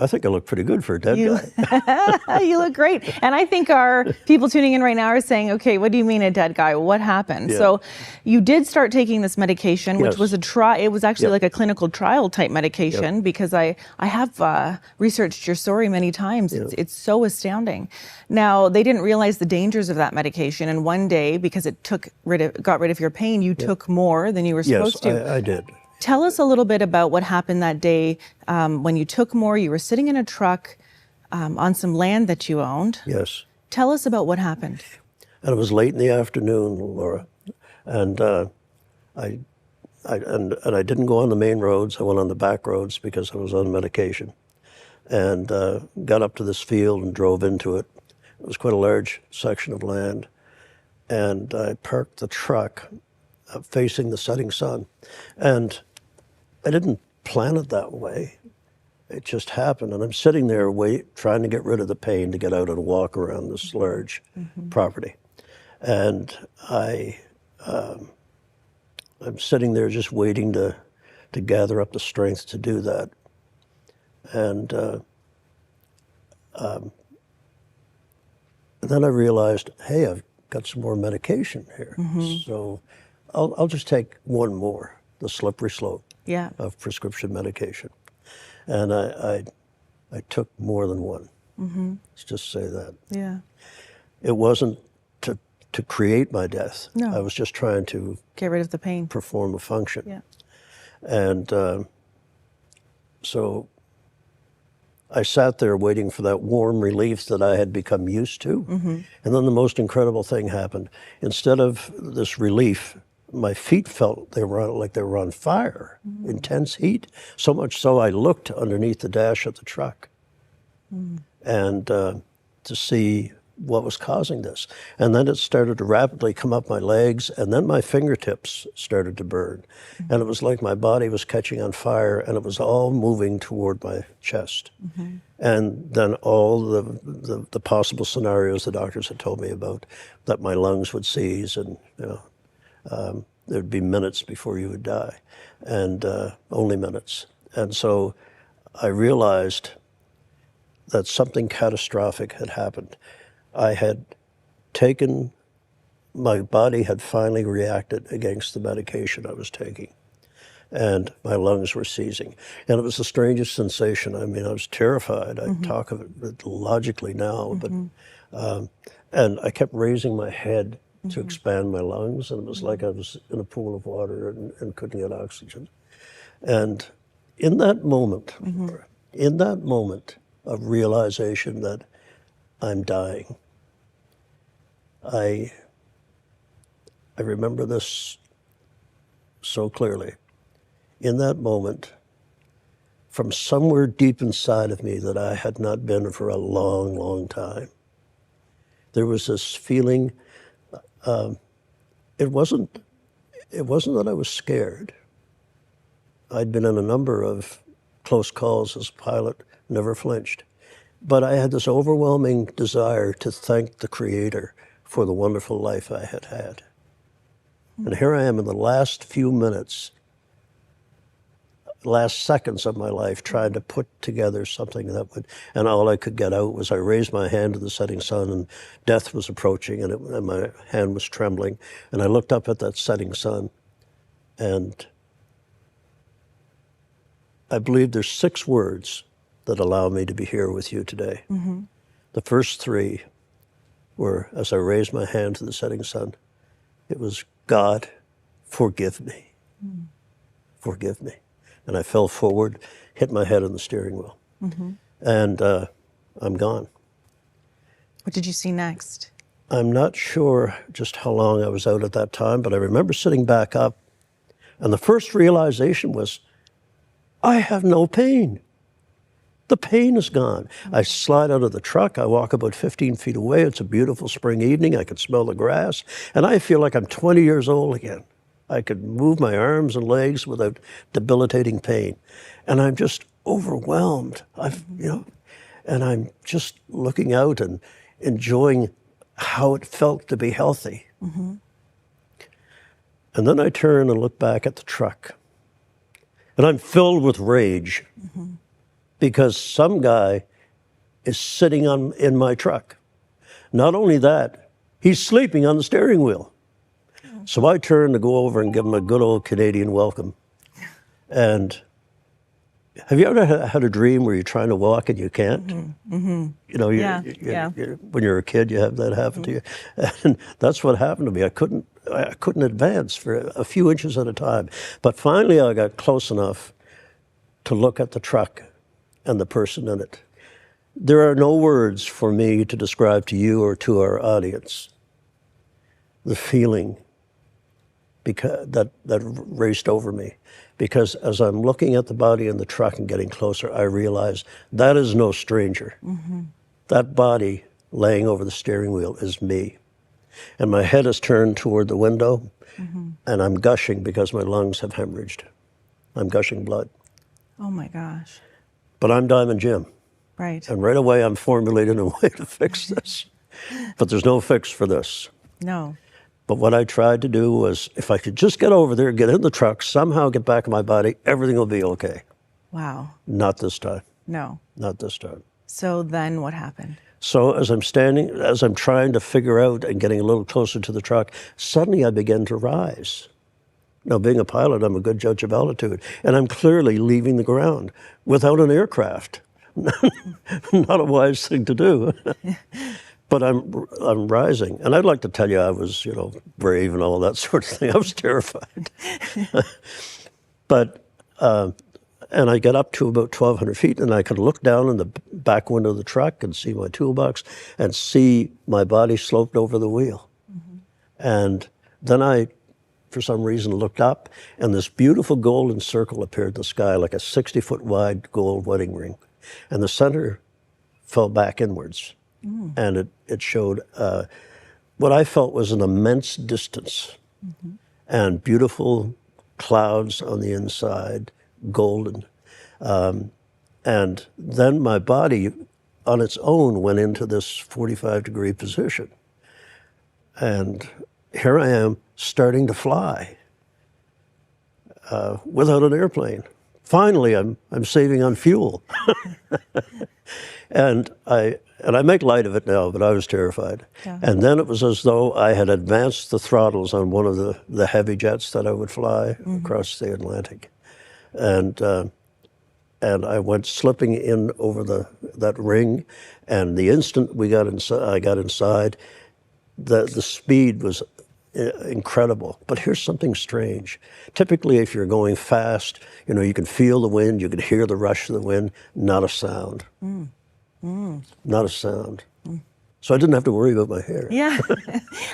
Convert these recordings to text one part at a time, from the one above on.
I think I look pretty good for a dead guy. You look great. And I think our people tuning in right now are saying, okay, what do you mean a dead guy? What happened? Yeah. So you did start taking this medication, which Yes. was it was actually Yep. like a clinical trial type medication, Yep. because I have researched your story many times. Yeah. It's so astounding. Now, they didn't realize the dangers of that medication. And one day, because it got rid of your pain, you took more than you were supposed to. Yes, I did. Tell us a little bit about what happened that day when you took more. You were sitting in a truck on some land that you owned. Yes. Tell us about what happened. And it was late in the afternoon, Laura, and I didn't go on the main roads. I went on the back roads because I was on medication, and got up to this field and drove into it. It was quite a large section of land, and I parked the truck facing the setting sun, and I didn't plan it that way. It just happened, and I'm sitting there trying to get rid of the pain to get out and walk around this large property. And I'm sitting there just waiting to gather up the strength to do that. And then I realized, hey, I've got some more medication here. So I'll just take one more, the slippery slope of prescription medication. And I took more than one. Let's just say that. Yeah. It wasn't to create my death. No. I was just trying to Get rid of the pain. perform a function. Yeah. And so I sat there waiting for that warm relief that I had become used to. And then the most incredible thing happened. Instead of this relief, my feet felt they were on fire, intense heat. So much so I looked underneath the dash of the truck and to see what was causing this. And then it started to rapidly come up my legs, and then my fingertips started to burn. And it was like my body was catching on fire, and it was all moving toward my chest. And then all the possible scenarios the doctors had told me about, that my lungs would seize, and there'd be minutes before you would die, and only minutes. And so I realized that something catastrophic had happened. My body had finally reacted against the medication I was taking, and my lungs were seizing. And it was the strangest sensation. I mean, I was terrified. I talk of it logically now, but and I kept raising my head to expand my lungs, and it was like I was in a pool of water and couldn't get oxygen. And in that moment of realization that I'm dying, I remember this so clearly. In that moment, from somewhere deep inside of me that I had not been for a long, long time, there was this feeling. It wasn't that I was scared. I'd been in a number of close calls as a pilot, never flinched. But I had this overwhelming desire to thank the Creator for the wonderful life I had had. And here I am in the last few minutes, last seconds of my life, trying to put together something that would, and all I could get out was I raised my hand to the setting sun, and death was approaching, and my hand was trembling. And I looked up at that setting sun, and I believe there's 6 words that allow me to be here with you today. The first 3 were, as I raised my hand to the setting sun, it was, God, forgive me. Forgive me. And I fell forward, hit my head on the steering wheel. And I'm gone. What did you see next? I'm not sure just how long I was out at that time, but I remember sitting back up, and the first realization was, I have no pain. The pain is gone. I slide out of the truck. I walk about 15 feet away. It's a beautiful spring evening. I can smell the grass. And I feel like I'm 20 years old again. I could move my arms and legs without debilitating pain. And I'm just overwhelmed. And I'm just looking out and enjoying how it felt to be healthy. And then I turn and look back at the truck. And I'm filled with rage. because some guy is sitting in my truck. Not only that, he's sleeping on the steering wheel. So I turned to go over and give him a good old Canadian welcome. And have you ever had a dream where you're trying to walk and you can't? You know, when you're a kid, you have that happen to you. And that's what happened to me. I couldn't advance for a few inches at a time. But finally, I got close enough to look at the truck and the person in it. There are no words for me to describe to you or to our audience the feeling that raced over me. Because as I'm looking at the body in the truck and getting closer, I realize that is no stranger. That body laying over the steering wheel is me. And my head is turned toward the window, and I'm gushing because my lungs have hemorrhaged. I'm gushing blood. Oh my gosh. But I'm Diamond Jim. Right. And right away I'm formulating a way to fix this. But there's no fix for this. No. But what I tried to do was, if I could just get over there, get in the truck, somehow get back in my body, everything will be okay. Wow. Not this time. No. Not this time. So then what happened? So as I'm trying to figure out and getting a little closer to the truck, suddenly I began to rise. Now, being a pilot, I'm a good judge of altitude, and I'm clearly leaving the ground without an aircraft. Not a wise thing to do. But I'm rising. And I'd like to tell you I was, brave and all that sort of thing. I was terrified. But, and I got up to about 1,200 feet, and I could look down in the back window of the truck and see my toolbox and see my body sloped over the wheel. And then I, for some reason, looked up, and this beautiful golden circle appeared in the sky, like a 60-foot wide gold wedding ring. And the center fell back inwards. And it showed what I felt was an immense distance and beautiful clouds on the inside, golden. And then my body on its own went into this 45-degree position. And here I am starting to fly without an airplane. Finally, I'm saving on fuel. And I make light of it now, but I was terrified. Yeah. And then it was as though I had advanced the throttles on one of the heavy jets that I would fly across the Atlantic. And I went slipping in over that ring, and the instant I got inside, the speed was incredible. But here's something strange. Typically, if you're going fast, you can feel the wind, you can hear the rush of the wind, not a sound. Not a sound. So I didn't have to worry about my hair. Yeah.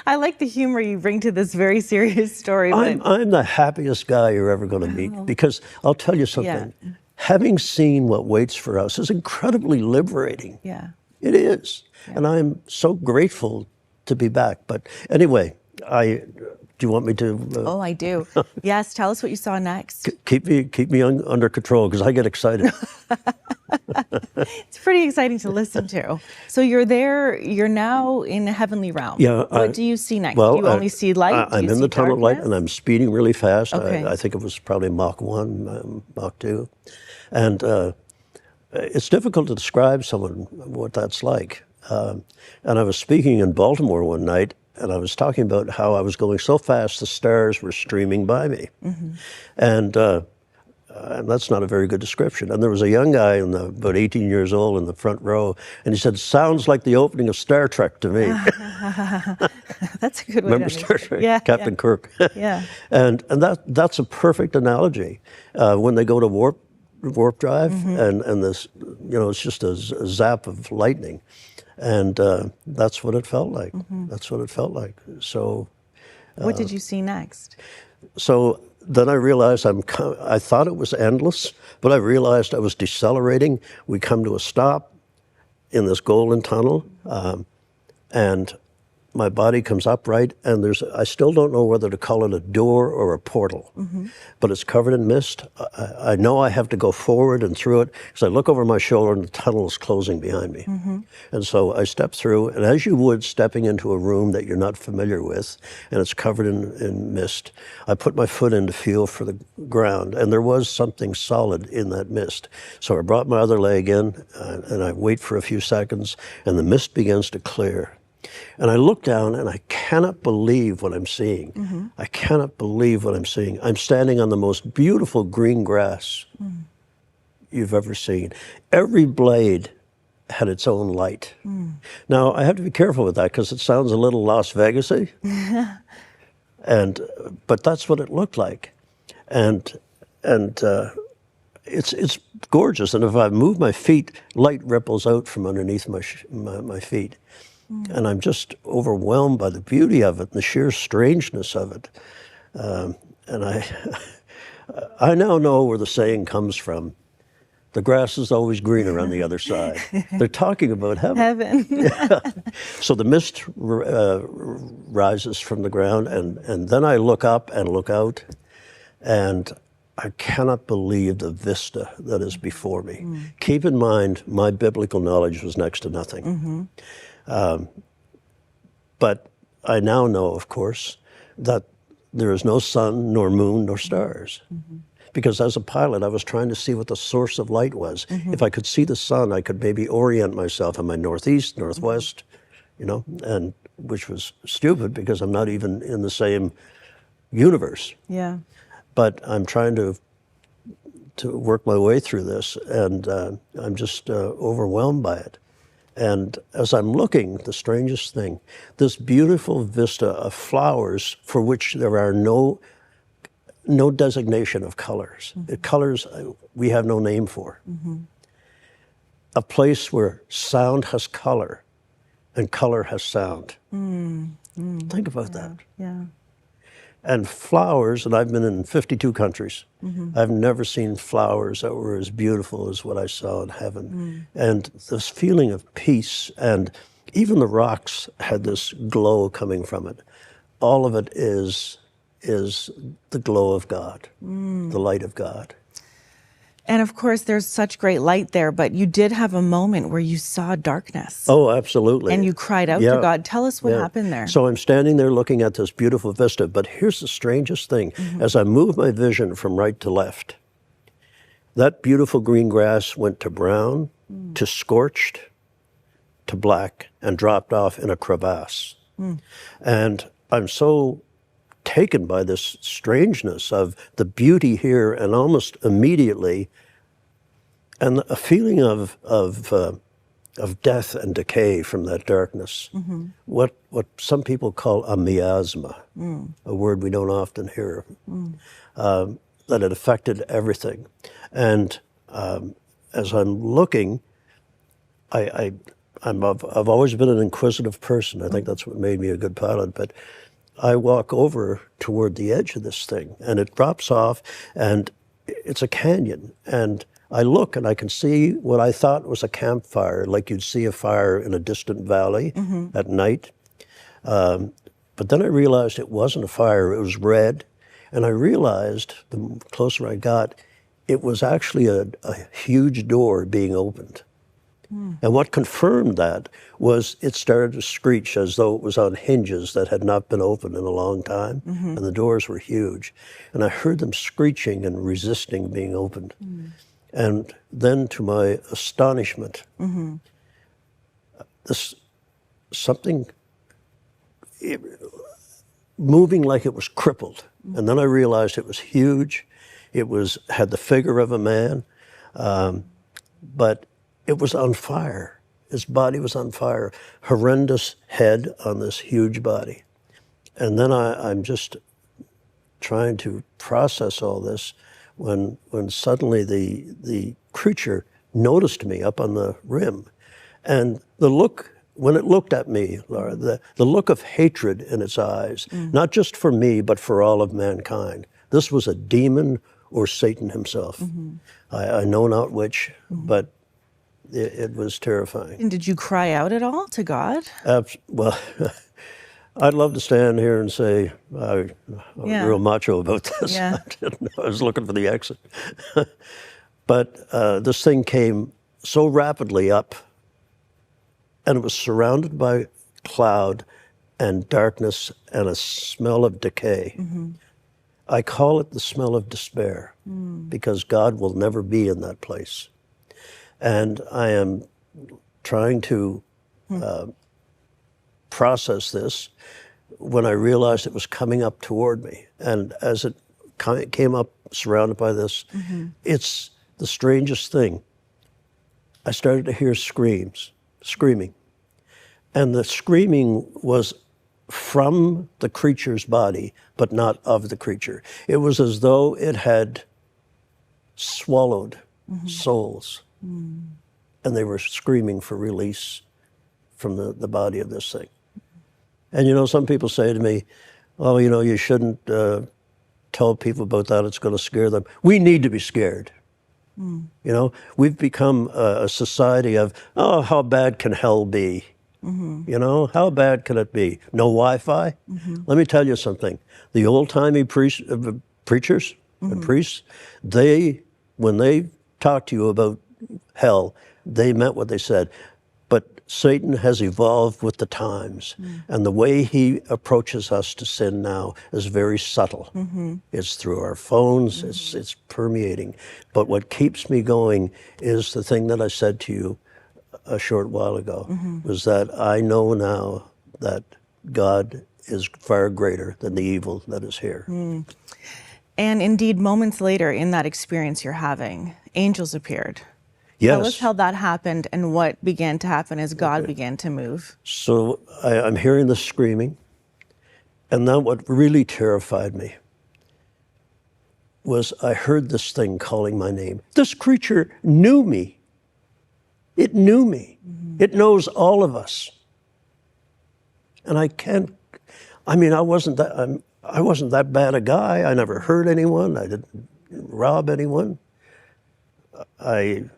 I like the humor you bring to this very serious story. I'm the happiest guy you're ever going to meet, because I'll tell you something. Yeah. Having seen what waits for us is incredibly liberating. Yeah. It is. Yeah. And I'm so grateful to be back. But anyway, do you want me to? Oh, I do. Yes, tell us what you saw next. Keep me under control, because I get excited. It's pretty exciting to listen to. So you're now in a heavenly realm. Yeah. What do you see next? Well, do you only see light? I'm in the tunnel light, and I'm speeding really fast. Okay. I think it was probably Mach 1, Mach 2. And it's difficult to describe someone what that's like. And I was speaking in Baltimore one night, and I was talking about how I was going so fast the stars were streaming by me. And that's not a very good description. And there was a young guy, about 18 years old, in the front row, and he said, "Sounds like the opening of Star Trek to me." That's a good way. Remember Star Trek? Yeah, Captain Kirk. Yeah. And that's a perfect analogy. When they go to warp drive, and this, it's just a zap of lightning. And that's what it felt like. That's what it felt like. So, what did you see next? So then I realized I thought it was endless, but I realized I was decelerating. We come to a stop in this golden tunnel, and my body comes upright, and I still don't know whether to call it a door or a portal, but it's covered in mist. I know I have to go forward and through it, because I look over my shoulder and the tunnel is closing behind me. And so I step through, and as you would stepping into a room that you're not familiar with, and it's covered in mist, I put my foot in to feel for the ground, and there was something solid in that mist. So I brought my other leg in, and I wait for a few seconds, and the mist begins to clear. And I look down, and I cannot believe what I'm seeing. I cannot believe what I'm seeing. I'm standing on the most beautiful green grass you've ever seen. Every blade had its own light. Now, I have to be careful with that, because it sounds a little Las Vegas-y. But that's what it looked like. And it's gorgeous. And if I move my feet, light ripples out from underneath my feet. And I'm just overwhelmed by the beauty of it and the sheer strangeness of it. And I now know where the saying comes from. The grass is always greener on the other side. They're talking about heaven. Yeah. So the mist rises from the ground, and then I look up and look out, and I cannot believe the vista that is before me. Keep in mind, my biblical knowledge was next to nothing. But I now know, of course, that there is no sun, nor moon, nor stars. Because as a pilot, I was trying to see what the source of light was. If I could see the sun, I could maybe orient myself. Am I northeast, northwest, and which was stupid, because I'm not even in the same universe. Yeah. But I'm trying to work my way through this, and I'm just overwhelmed by it. And as I'm looking, the strangest thing, this beautiful vista of flowers for which there are no designation of colors. Colors we have no name for. A place where sound has color and color has sound. Think about that. Yeah. And flowers, and I've been in 52 countries. I've never seen flowers that were as beautiful as what I saw in heaven. And this feeling of peace, and even the rocks had this glow coming from it. All of it is the glow of God, the light of God. And of course, there's such great light there, but you did have a moment where you saw darkness. Oh, absolutely. And you cried out to God. Tell us what happened there. So I'm standing there looking at this beautiful vista, but here's the strangest thing. As I move my vision from right to left, that beautiful green grass went to brown, to scorched, to black, and dropped off in a crevasse. And I'm so taken by this strangeness of the beauty here, and almost immediately, and a feeling of death and decay from that darkness. What some people call a miasma, a word we don't often hear, that it affected everything. And as I'm looking, I've always been an inquisitive person. I think that's what made me a good pilot. But I walk over toward the edge of this thing, and it drops off, and it's a canyon. And I look, and I can see what I thought was a campfire, like you'd see a fire in a distant valley at night. But then I realized it wasn't a fire, it was red. And I realized, the closer I got, it was actually a huge door being opened. And what confirmed that was it started to screech as though it was on hinges that had not been opened in a long time, and the doors were huge. And I heard them screeching and resisting being opened. And then, to my astonishment, something moving like it was crippled. And then I realized it was huge. It had the figure of a man, but it was on fire. His body was on fire. Horrendous head on this huge body. And then I'm just trying to process all this when suddenly the creature noticed me up on the rim. And the look, when it looked at me, Laura, the look of hatred in its eyes, not just for me, but for all of mankind. This was a demon or Satan himself. I know not which, but it was terrifying. And did you cry out at all to God? Well, I'd love to stand here and say I'm Yeah. real macho about this. Yeah. I didn't know. I was looking for the exit. But this thing came so rapidly up, and it was surrounded by cloud and darkness and a smell of decay. I call it the smell of despair because God will never be in that place. And I am trying to process this when I realized it was coming up toward me. And as it came up surrounded by this, it's the strangest thing. I started to hear screaming. And the screaming was from the creature's body, but not of the creature. It was as though it had swallowed souls. And they were screaming for release from the body of this thing. And, you know, some people say to me, oh, you know, you shouldn't tell people about that. It's going to scare them. We need to be scared. You know, we've become a society of, oh, how bad can hell be? You know, how bad can it be? No Wi-Fi? Let me tell you something. The old-timey preachers and priests, when they talked to you about hell, they meant what they said. But Satan has evolved with the times, and the way he approaches us to sin now is very subtle. It's through our phones, it's permeating. But what keeps me going is the thing that I said to you a short while ago, was that I know now that God is far greater than the evil that is here. And indeed, moments later in that experience you're having, angels appeared. Yes. Tell us how that happened and what began to happen as God began to move. So I'm hearing the screaming, and then what really terrified me was I heard this thing calling my name. This creature knew me. It knew me. It knows all of us. And I wasn't that bad a guy. I never hurt anyone. I didn't rob anyone. I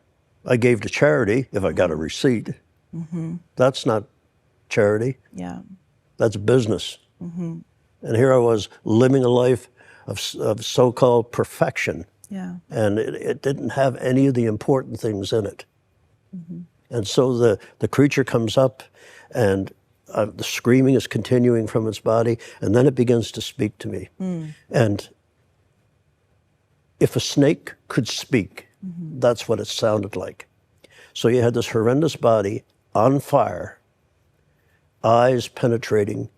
gave to charity if I got a receipt. That's not charity. Yeah. That's business. And here I was living a life of so-called perfection. Yeah. And it didn't have any of the important things in it. And so the creature comes up, and the screaming is continuing from its body, and then it begins to speak to me. And if a snake could speak, that's what it sounded like. So you had this horrendous body on fire, eyes penetrating,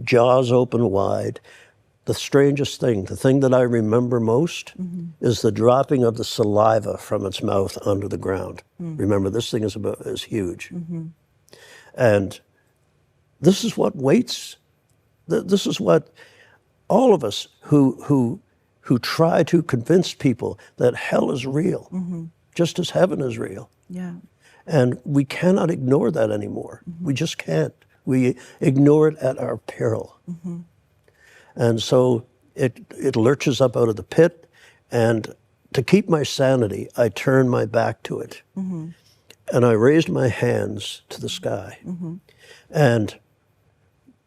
jaws open wide. The strangest thing, the thing that I remember most, is the dropping of the saliva from its mouth onto the ground. Remember, this thing is huge. And this is what waits. This is what all of us who try to convince people that hell is real, just as heaven is real. Yeah. And we cannot ignore that anymore. We just can't. We ignore it at our peril. And so it lurches up out of the pit, and to keep my sanity, I turn my back to it. And I raised my hands to the sky. And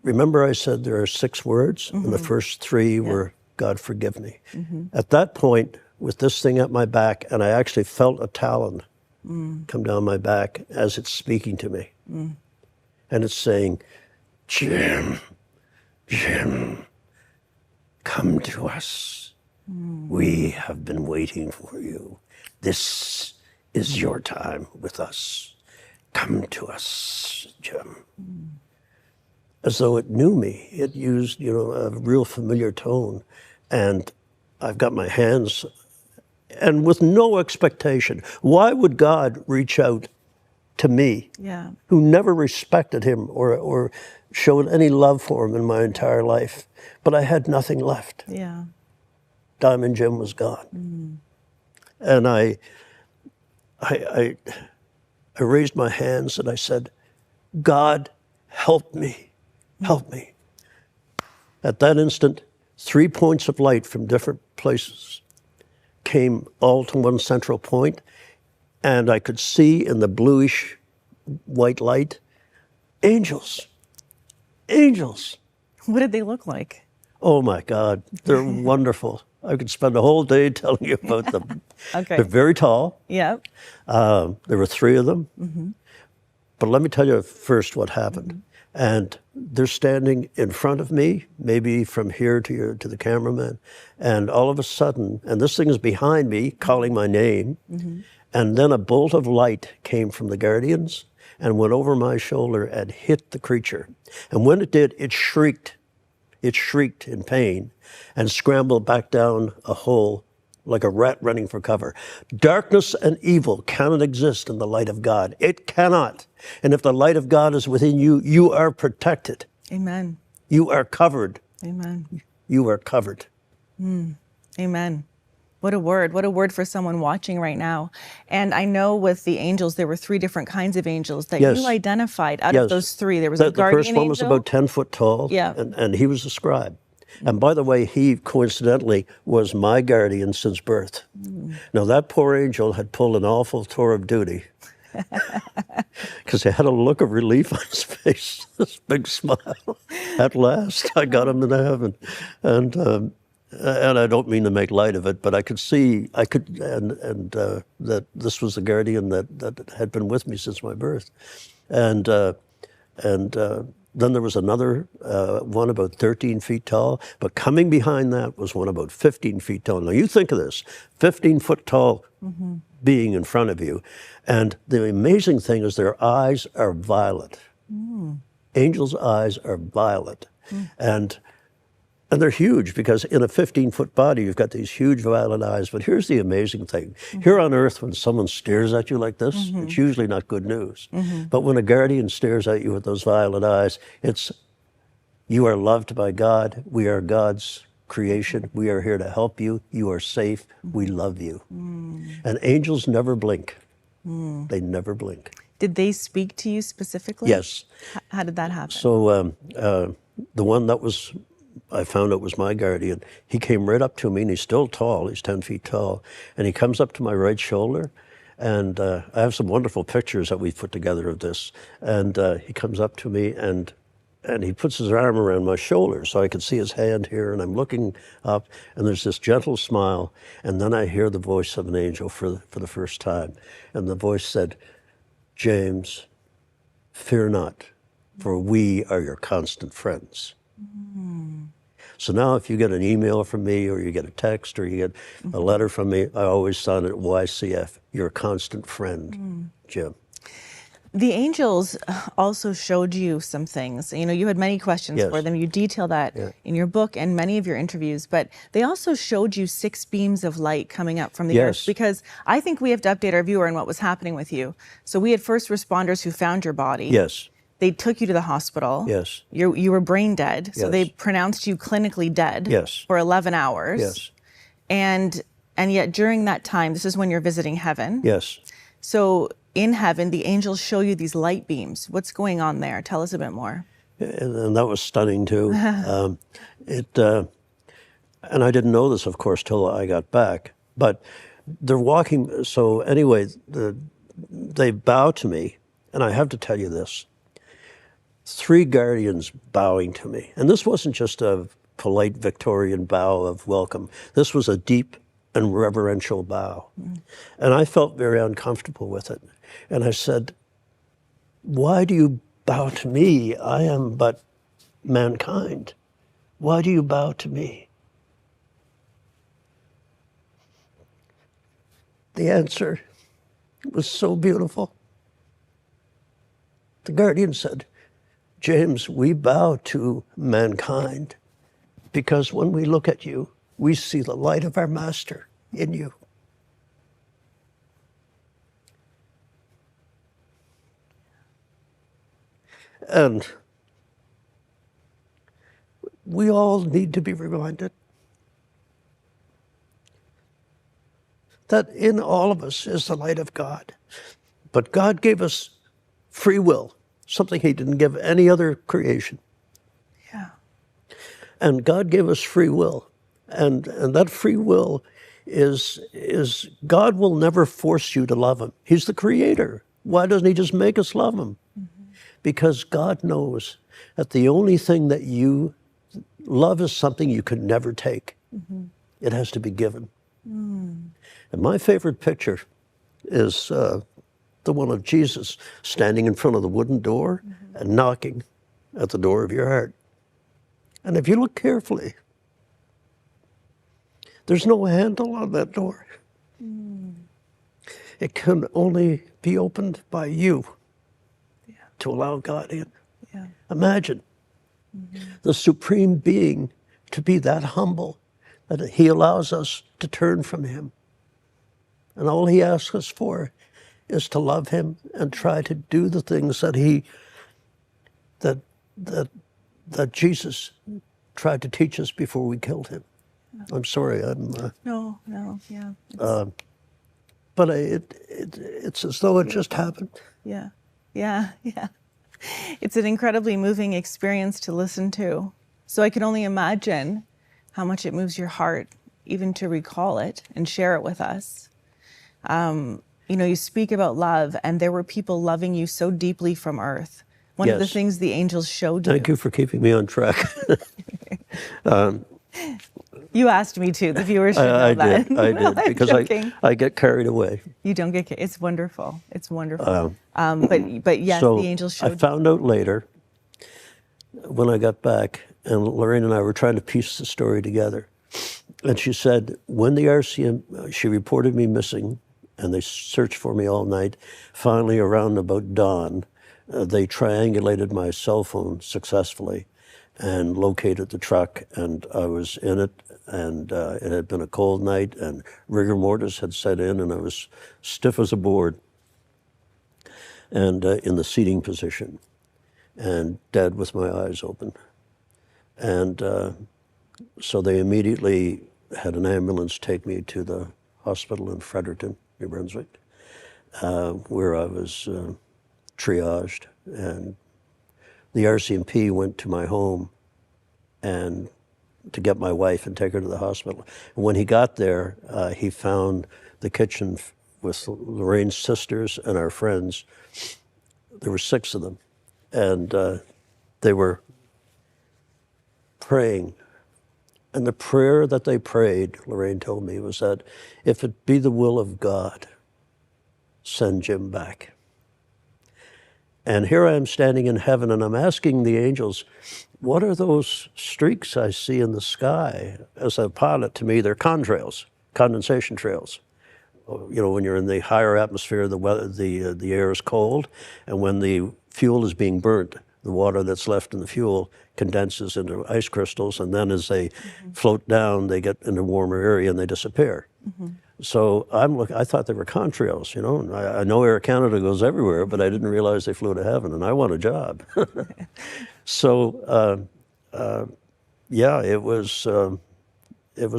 remember I said there are 6 words, and the first 3 were, God forgive me. At that point, with this thing at my back, and I actually felt a talon come down my back as it's speaking to me. And it's saying, Jim, come to us. We have been waiting for you. This is your time with us. Come to us, Jim. As though it knew me. It used, a real familiar tone. And I've got my hands, and with no expectation. Why would God reach out to me, who never respected him or showed any love for him in my entire life? But I had nothing left. Yeah. Diamond Jim was gone. And I raised my hands and I said, God, help me, help me. At that instant, 3 points of light from different places came all to one central point, and I could see in the bluish white light, angels. What did they look like? Oh my God, they're wonderful. I could spend a whole day telling you about them. Okay. They're very tall. Yep. There were 3 of them. Mm-hmm. But let me tell you first what happened. Mm-hmm. And they're standing in front of me, maybe from here to the cameraman. And all of a sudden, and this thing is behind me, calling my name. Mm-hmm. And then a bolt of light came from the guardians and went over my shoulder and hit the creature. And when it did, it shrieked. It shrieked in pain and scrambled back down a hole like a rat running for cover. Darkness and evil cannot exist in the light of God. It cannot. And if the light of God is within you, you are protected. Amen. You are covered. Amen. You are covered. Amen. What a word for someone watching right now. And I know with the angels, there were 3 different kinds of angels that Yes. you identified. Out Yes. of those 3, there was a The guardian first one was angel. about 10 foot tall, Yeah. and he was a scribe. And by the way, he coincidentally was my guardian since birth. Now that poor angel had pulled an awful tour of duty because he had a look of relief on his face, this big smile. At last, I got him into heaven. And I don't mean to make light of it, but I could see, that this was the guardian that had been with me since my birth. And then there was another one about 13 feet tall, but coming behind that was one about 15 feet tall. Now you think of this, 15-foot tall being in front of you. And the amazing thing is their eyes are violet. Angels' eyes are violet. And they're huge because in a 15-foot body, you've got these huge violet eyes. But here's the amazing thing. Here on earth, when someone stares at you like this, it's usually not good news. But when a guardian stares at you with those violet eyes, it's, you are loved by God. We are God's creation. We are here to help you. You are safe. We love you. And angels never blink. They never blink. Did they speak to you specifically? Yes. How did that happen? So the one that was, I found out was my guardian, he came right up to me, and he's still tall, he's 10 feet tall, and he comes up to my right shoulder, and I have some wonderful pictures that we've put together of this, and he comes up to me, and he puts his arm around my shoulder, so I can see his hand here, and I'm looking up, and there's this gentle smile, and then I hear the voice of an angel for the first time, and the voice said, "James, fear not, for we are your constant friends." So now if you get an email from me, or you get a text, or you get a letter from me, I always sign it YCF, your constant friend, Jim. The angels also showed you some things. You know, you had many questions Yes. for them. You detail that in your book and many of your interviews, but they also showed you 6 beams of light coming up from the earth, Yes. because I think we have to update our viewer on what was happening with you. So we had first responders who found your body. Yes. They took you to the hospital. Yes. You were brain dead, so Yes. they pronounced you clinically dead Yes. for 11 hours. Yes. And yet during that time, this is when you're visiting heaven. Yes. So in heaven, the angels show you these light beams. What's going on there? Tell us a bit more. And that was stunning too. And I didn't know this, of course, till I got back. But they're walking. So anyway, they bow to me, and I have to tell you this: 3 guardians bowing to me, and this wasn't just a polite Victorian bow of welcome. This was a deep and reverential bow, and I felt very uncomfortable with it. And I said, "Why do you bow to me? I am but mankind. Why do you bow to me?" The answer was so beautiful. The guardian said, "James, we bow to mankind because when we look at you, we see the light of our Master in you." And we all need to be reminded that in all of us is the light of God. But God gave us free will, something He didn't give any other creation. Yeah. And God gave us free will. And that free will is God will never force you to love Him. He's the Creator. Why doesn't He just make us love Him? Because God knows that the only thing that you Love is something you can never take. It has to be given. And my favorite picture is the one of Jesus standing in front of the wooden door and knocking at the door of your heart. And if you look carefully, there's no handle on that door. It can only be opened by you to allow God in. Yeah. Imagine the Supreme Being to be that humble that he allows us to turn from him. And all he asks us for is to love him and try to do the things that that Jesus tried to teach us before we killed him. I'm sorry, No, yeah. but it's as though it just happened. Yeah. It's an incredibly moving experience to listen to. So I can only imagine how much it moves your heart, even to recall it and share it with us. You speak about love, and there were people loving you so deeply from earth. One of the Yes. things the angels showed you. Thank you for keeping me on track. You asked me to. The viewers should know I that. did, I'm because joking. I get carried away. You don't get. It's wonderful. It's wonderful. But yes, So the angels I showed. found out later when I got back, and Lorraine and I were trying to piece the story together. And she said, when the RCM, she reported me missing, and they searched for me all night. Finally, around about dawn, they triangulated my cell phone successfully and located the truck, and I was in it, and it had been a cold night, and rigor mortis had set in, and I was stiff as a board and in the seating position and dead with my eyes open. And so they immediately had an ambulance take me to the hospital in Fredericton, New Brunswick, where I was triaged. And the RCMP went to my home and to get my wife and take her to the hospital. And when he got there, he found the kitchen with Lorraine's sisters and our friends. There were 6 of them. And they were praying. And the prayer that they prayed, Lorraine told me, was that if it be the will of God, send Jim back. And here I am standing in heaven, and I'm asking the angels, what are those streaks I see in the sky? As a pilot, to me, they're contrails, condensation trails. You know, when you're in the higher atmosphere, the air is cold, and when the fuel is being burnt, the water that's left in the fuel condenses into ice crystals, and then as they float down, they get in a warmer area and they disappear. So I thought they were contrails, you know. I know Air Canada goes everywhere, but I didn't realize they flew to heaven, and I want a job. So, yeah, it was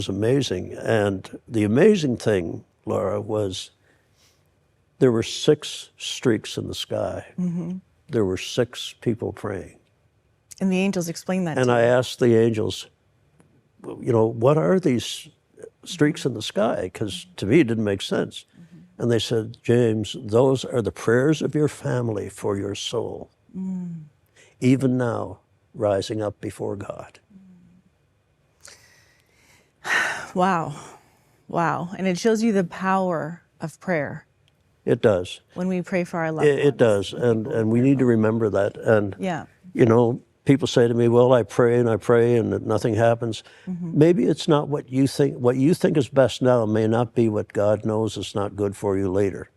amazing. And the amazing thing, Laura, was there were 6 streaks in the sky. There were 6 people praying. And the angels explained that And to I you. asked the angels, you know, what are these streaks in the sky? Because to me, it didn't make sense. And they said, James, those are the prayers of your family for your soul, even now, rising up before God. Wow. And it shows you the power of prayer. It does. When we pray for our loved ones. It does. And we need to remember that. And, Yeah. you know, people say to me, well, I pray and nothing happens. Maybe it's not what you think. What you think is best now may not be what God knows is not good for you later.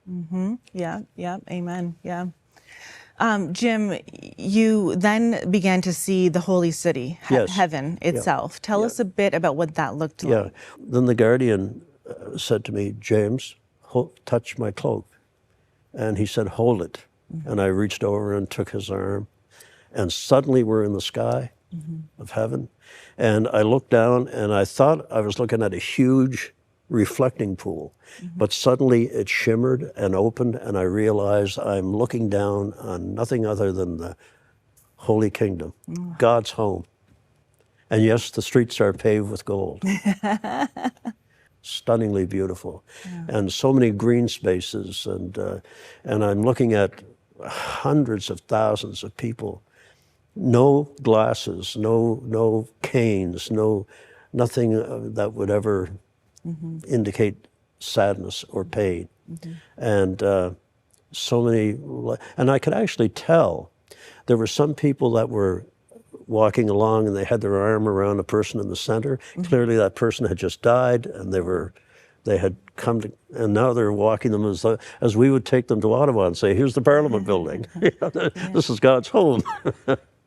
Yeah, amen, yeah. Jim, you then began to see the holy city, Yes. heaven itself. Tell us a bit about what that looked like. Yeah. Then the guardian said to me, James, touch my cloak. And he said, hold it. And I reached over and took his arm. And suddenly we're in the sky of heaven. And I looked down, and I thought I was looking at a huge reflecting pool. But suddenly it shimmered and opened, and I realized I'm looking down on nothing other than the Holy Kingdom, God's home. And yes, the streets are paved with gold. Stunningly beautiful. And so many green spaces. And I'm looking at hundreds of thousands of people. No glasses, no canes, nothing that would ever indicate sadness or pain. And so many, and I could actually tell there were some people that were walking along and they had their arm around a person in the center. Clearly that person had just died, and they had come to, and now they're walking them as we would take them to Ottawa and say, here's the Parliament building. This is God's home.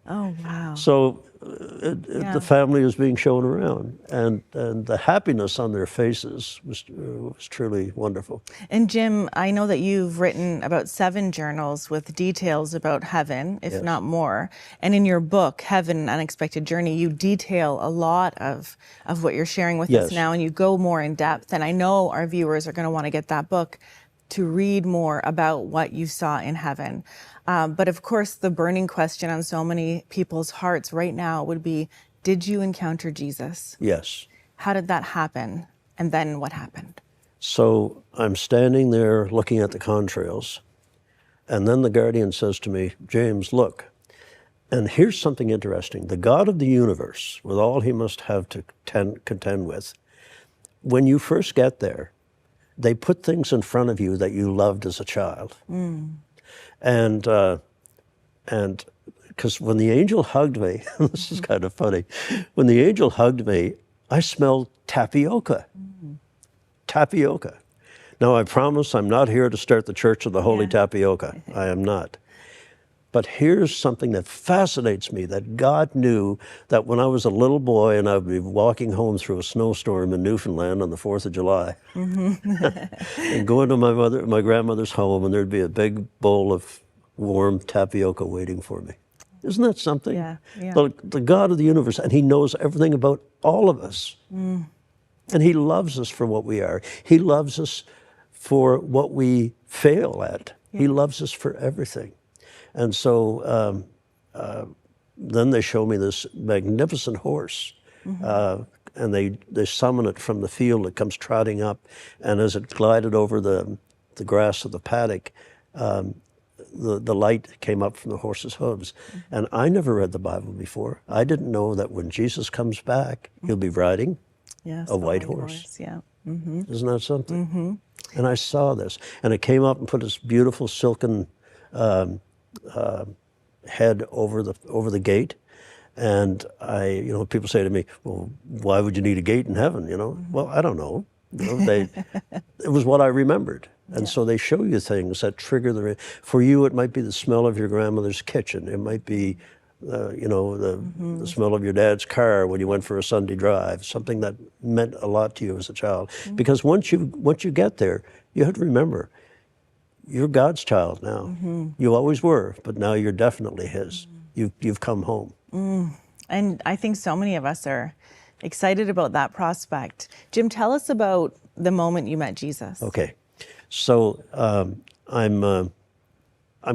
Oh, wow. So the family is being shown around, and the happiness on their faces was truly wonderful. And Jim, I know that you've written about 7 journals with details about heaven, if not more. And in your book, Heaven, An Unexpected Journey, you detail a lot of what you're sharing with us now, and you go more in depth. And I know our viewers are going to want to get that book to read more about what you saw in heaven. But of course, the burning question on so many people's hearts right now would be, did you encounter Jesus? Yes. How did that happen? And then what happened? So I'm standing there looking at the contrails, and then the guardian says to me, James, look, and here's something interesting. The God of the universe, with all he must have to contend with, when you first get there, they put things in front of you that you loved as a child. And because when the angel hugged me, this is kind of funny, when the angel hugged me, I smelled tapioca. Tapioca. Now, I promise I'm not here to start the Church of the Holy Tapioca. I am not. But here's something that fascinates me, that God knew that when I was a little boy and I would be walking home through a snowstorm in Newfoundland on the 4th of July and go into my grandmother's home, and there'd be a big bowl of warm tapioca waiting for me. Isn't that something? Yeah. The God of the universe, and he knows everything about all of us. And he loves us for what we are. He loves us for what we fail at. He loves us for everything. And so then they show me this magnificent horse, and they summon it from the field. It comes trotting up, and as it glided over the grass of the paddock, the light came up from the horse's hooves. And I never read the Bible before. I didn't know that when Jesus comes back, he'll be riding a white horse. Isn't that something? And I saw this, and it came up and put this beautiful silken head over the gate, and people say to me, well, why would you need a gate in heaven? Well, I don't know. It was what I remembered, and so they show you things that trigger for you. It might be the smell of your grandmother's kitchen. It might be the smell of your dad's car when you went for a Sunday drive. Something that meant a lot to you as a child, because once you get there, you have to remember, you're God's child now. You always were, but now you're definitely his. You've come home. And I think so many of us are excited about that prospect. Jim, tell us about the moment you met Jesus. Okay, so I'm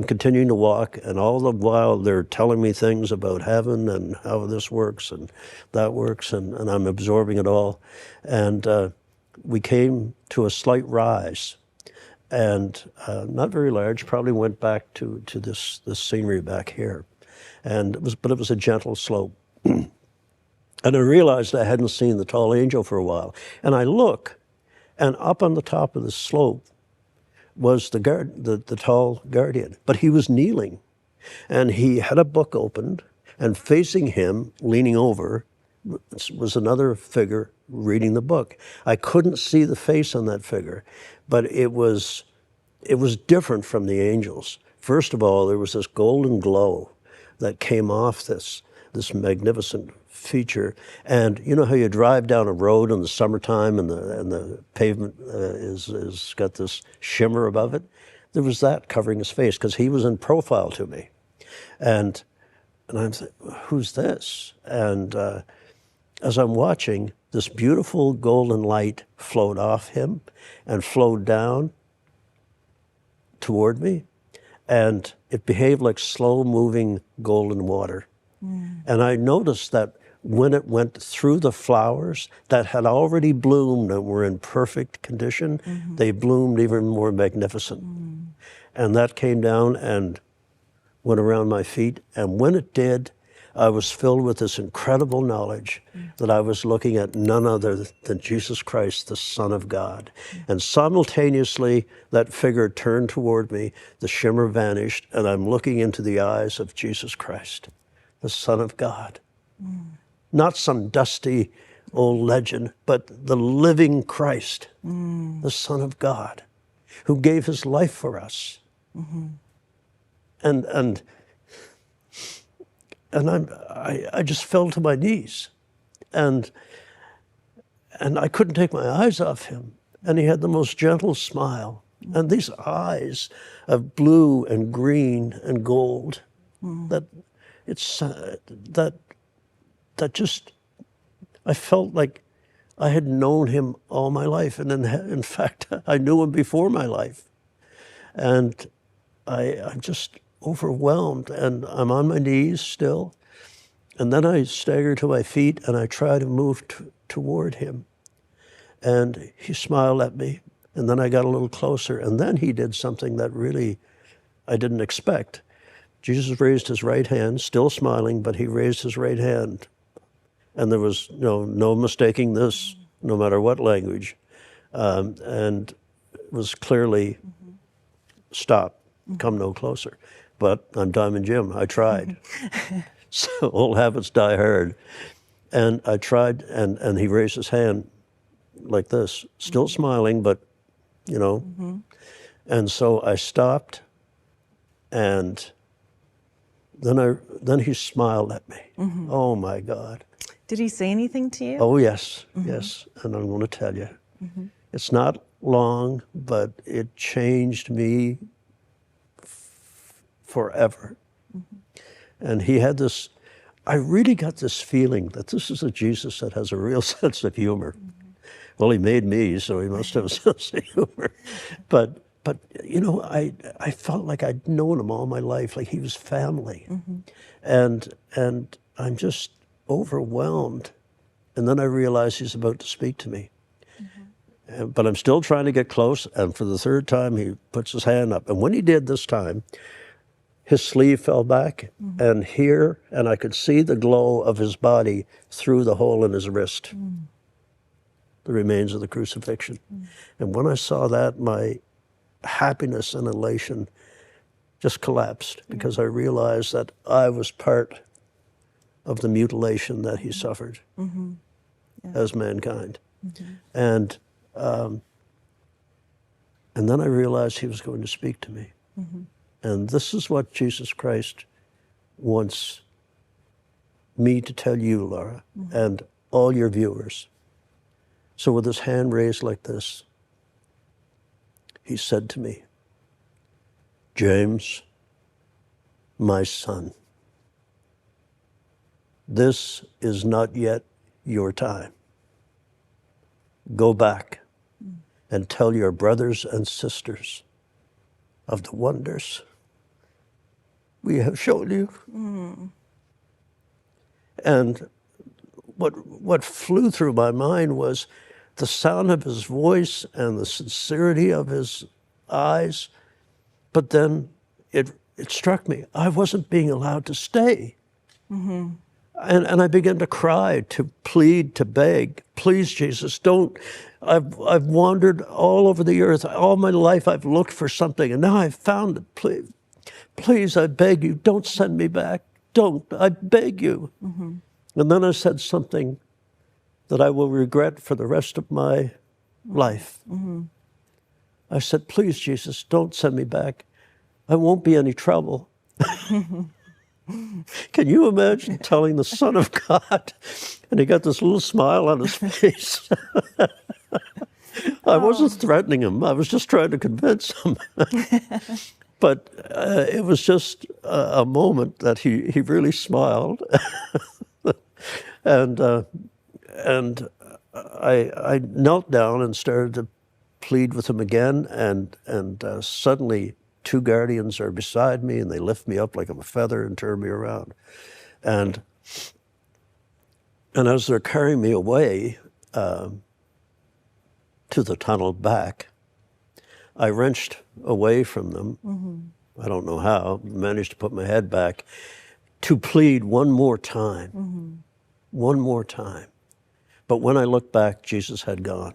continuing to walk, and all the while they're telling me things about heaven and how this works and that works, and I'm absorbing it all. And we came to a slight rise, and not very large, probably went back to this scenery back here. But it was a gentle slope. And I realized I hadn't seen the tall angel for a while. And I look, and up on the top of the slope was the tall guardian. But he was kneeling, and he had a book opened, and facing him, leaning over, was another figure reading the book. I couldn't see the face on that figure, but it was different from the angels. First of all, there was this golden glow that came off this magnificent feature. And you know how you drive down a road in the summertime and the pavement is got this shimmer above it? There was that covering his face, because he was in profile to me. And I'm thinking, who's this? And as I'm watching, this beautiful golden light flowed off him and flowed down toward me, and it behaved like slow-moving golden water. And I noticed that when it went through the flowers that had already bloomed and were in perfect condition, they bloomed even more magnificent. And that came down and went around my feet, and when it did, I was filled with this incredible knowledge that I was looking at none other than Jesus Christ, the Son of God. And simultaneously, that figure turned toward me, the shimmer vanished, and I'm looking into the eyes of Jesus Christ, the Son of God. Not some dusty old legend, but the living Christ, the Son of God, who gave his life for us. And I just fell to my knees, and I couldn't take my eyes off him. And he had the most gentle smile, and these eyes of blue and green and gold, that just, I felt like I had known him all my life, and in fact, I knew him before my life. And I'm just overwhelmed, and I'm on my knees still. And then I stagger to my feet, and I try to move toward him. And he smiled at me, and then I got a little closer, and then he did something that really I didn't expect. Jesus raised his right hand, still smiling, but he raised his right hand. And there was no mistaking this, no matter what language. And it was clearly, stop, come no closer. But I'm Diamond Jim, I tried. So old habits die hard. And I tried, and he raised his hand like this, still smiling, but, And so I stopped, and then he smiled at me. Oh, my God. Did he say anything to you? Oh, yes, yes. And I'm going to tell you. It's not long, but it changed me forever. And he had this, I really got this feeling that this is a Jesus that has a real sense of humor. Well, he made me, so he must have a sense of humor. But I felt like I'd known him all my life, like he was family. And I'm just overwhelmed. And then I realized he's about to speak to me. But I'm still trying to get close, and for the third time, he puts his hand up. And when he did this time, his sleeve fell back, and I could see the glow of his body through the hole in his wrist, the remains of the crucifixion. And when I saw that, my happiness and elation just collapsed, because I realized that I was part of the mutilation that he suffered as mankind. And then I realized he was going to speak to me. And this is what Jesus Christ wants me to tell you, Laura, and all your viewers. So with his hand raised like this, he said to me, James, my son, this is not yet your time. Go back and tell your brothers and sisters of the wonders we have shown you. And what flew through my mind was the sound of his voice and the sincerity of his eyes. But then it struck me, I wasn't being allowed to stay. And I began to cry, to plead, to beg, please, Jesus, don't. I've wandered all over the earth. All my life I've looked for something, and now I've found it. Please, I beg you, don't send me back. Don't, I beg you. And then I said something that I will regret for the rest of my life. I said, please, Jesus, don't send me back. I won't be any trouble. Can you imagine telling the Son of God? And he got this little smile on his face. I wasn't threatening him. I was just trying to convince him. But it was just a moment that he really smiled. And I knelt down and started to plead with him again. And suddenly, two guardians are beside me, and they lift me up like I'm a feather and turn me around. And as they're carrying me away to the tunnel back, I wrenched away from them. I don't know how, managed to put my head back, to plead one more time, one more time. But when I looked back, Jesus had gone.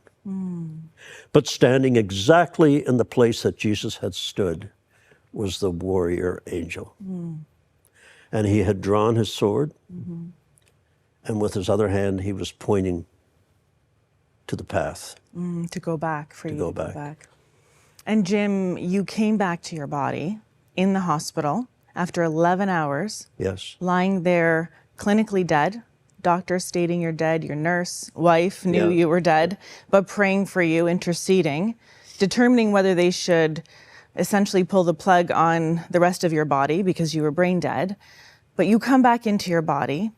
But standing exactly in the place that Jesus had stood was the warrior angel. And he had drawn his sword, and with his other hand, he was pointing to the path. To go back, for To you go to go back. back. And Jim, you came back to your body in the hospital after 11 hours, Yes. lying there clinically dead. Doctor stating you're dead, your nurse, wife knew Yeah. you were dead, but praying for you, interceding, determining whether they should essentially pull the plug on the rest of your body because you were brain dead. But you come back into your body.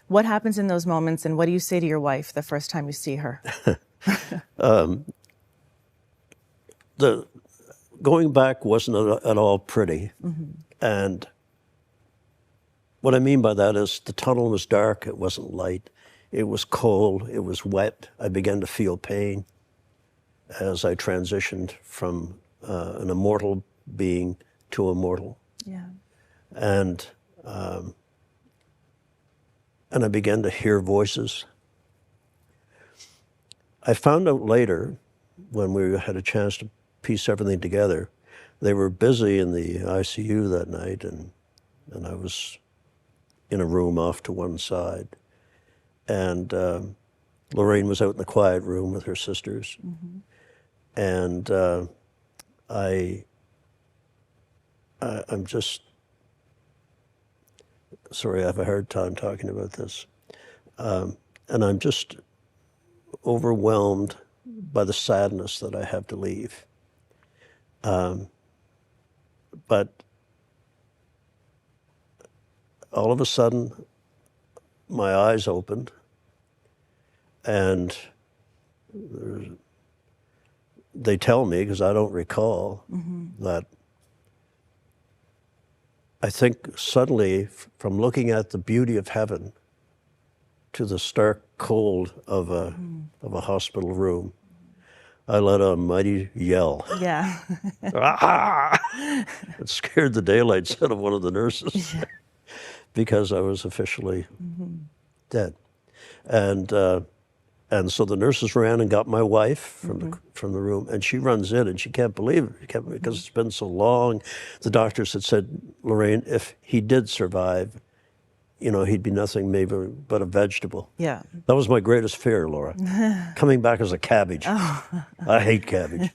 What happens in those moments, and what do you say to your wife the first time you see her? The going back wasn't at all pretty. And what I mean by that is the tunnel was dark, it wasn't light, it was cold, it was wet. I began to feel pain as I transitioned from an immortal being to a mortal. Yeah. And I began to hear voices. I found out later, when we had a chance to piece everything together, they were busy in the ICU that night, and I was in a room off to one side. And Lorraine was out in the quiet room with her sisters. And I'm just, sorry, I have a hard time talking about this. And I'm just overwhelmed by the sadness that I have to leave. But all of a sudden, my eyes opened, and they tell me, because I don't recall, that I think suddenly, from looking at the beauty of heaven to the stark cold of a hospital room, I let out a mighty yell. Yeah. Ah! It scared the daylights out of one of the nurses because I was officially dead. And so the nurses ran and got my wife from the room, and she runs in and she can't believe it because it's been so long. The doctors had said, Lorraine, if he did survive, he'd be nothing maybe but a vegetable. Yeah. That was my greatest fear, Laura. Coming back as a cabbage. Oh. I hate cabbage.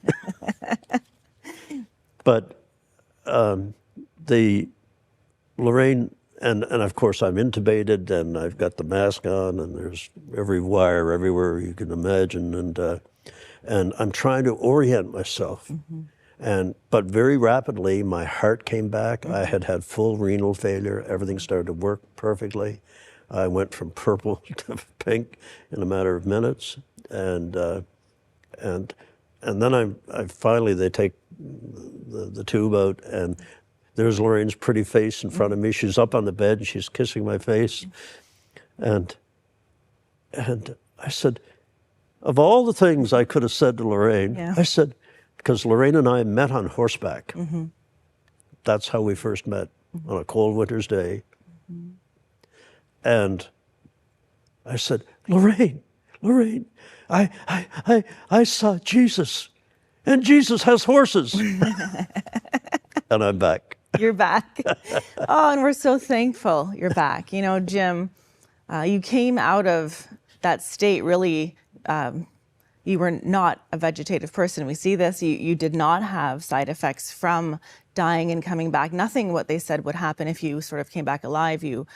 But Lorraine, and of course I'm intubated and I've got the mask on and there's every wire everywhere you can imagine, and I'm trying to orient myself. But very rapidly my heart came back. I had full renal failure. Everything started to work perfectly. I went from purple to pink in a matter of minutes, and then I finally, they take the tube out, and there's Lorraine's pretty face in front of me. She's up on the bed and she's kissing my face, and I said, of all the things I could have said to Lorraine, I said, because Lorraine and I met on horseback. That's how we first met, on a cold winter's day. And I said, Lorraine, I saw Jesus, and Jesus has horses. And I'm back. You're back. Oh, and we're so thankful you're back. Jim, you came out of that state really, you were not a vegetative person. We see this. You did not have side effects from dying and coming back. Nothing what they said would happen if you sort of came back alive. You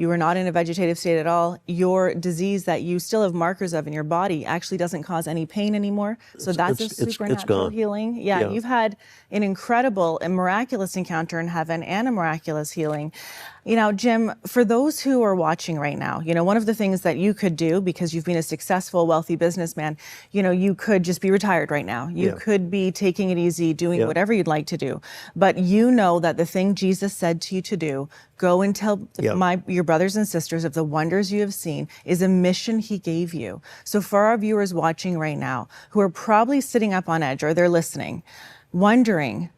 were not in a vegetative state at all. Your disease that you still have markers of in your body actually doesn't cause any pain anymore. So that's a supernatural healing. Yeah, you've had an incredible and miraculous encounter in heaven and a miraculous healing. Jim, for those who are watching right now, one of the things that you could do, because you've been a successful, wealthy businessman, you could just be retired right now. You could be taking it easy, doing whatever you'd like to do. But you know that the thing Jesus said to you to do, go and tell your brothers and sisters of the wonders you have seen, is a mission he gave you. So for our viewers watching right now, who are probably sitting up on edge or they're listening, wondering,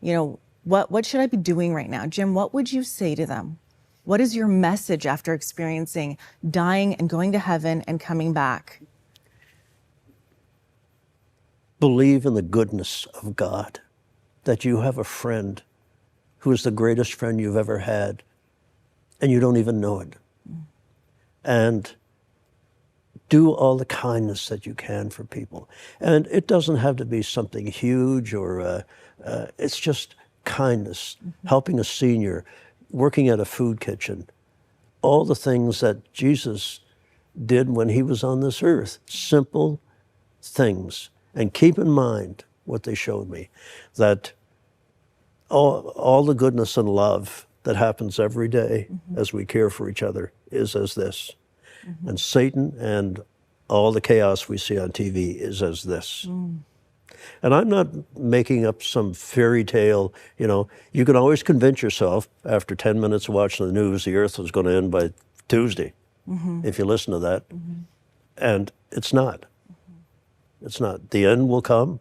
what should I be doing right now? Jim, what would you say to them? What is your message after experiencing dying and going to heaven and coming back? Believe in the goodness of God, that you have a friend who is the greatest friend you've ever had, and you don't even know it. And do all the kindness that you can for people. And it doesn't have to be something huge, or it's just kindness, helping a senior, working at a food kitchen, all the things that Jesus did when he was on this earth. Simple things. And keep in mind what they showed me, that all the goodness and love that happens every day as we care for each other is as this. And Satan and all the chaos we see on TV is as this. And I'm not making up some fairy tale, you know. You can always convince yourself after 10 minutes of watching the news the earth was going to end by Tuesday, if you listen to that. And it's not. It's not. The end will come.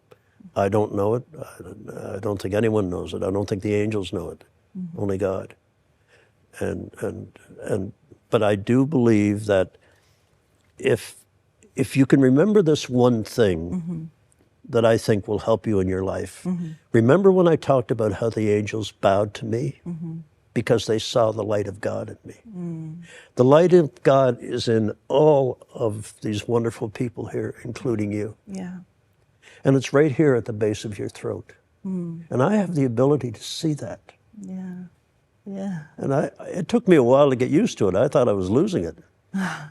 I don't know it. I don't think anyone knows it. I don't think the angels know it. Only God. But I do believe that if you can remember this one thing that I think will help you in your life. Remember when I talked about how the angels bowed to me? Because they saw the light of God in me. The light of God is in all of these wonderful people here, including you. Yeah. And it's right here at the base of your throat. And I have the ability to see that. Yeah. Yeah. And it took me a while to get used to it. I thought I was losing it.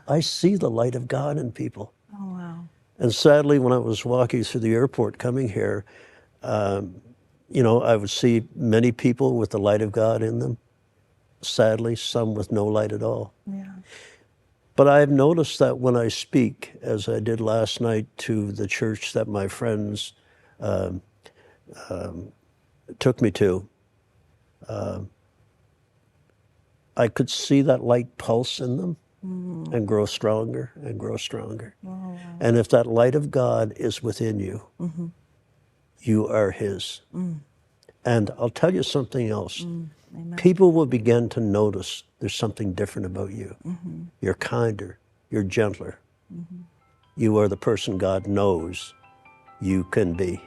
I see the light of God in people. Oh, wow. And sadly, when I was walking through the airport coming here, you know, I would see many people with the light of God in them. Sadly, some with no light at all. Yeah. But I've noticed that when I speak, as I did last night to the church that my friends took me to, I could see that light pulse in them and grow stronger and grow stronger. Wow. And if that light of God is within you, you are His. And I'll tell you something else. Amen. People will begin to notice there's something different about you. You're kinder, you're gentler. You are the person God knows you can be.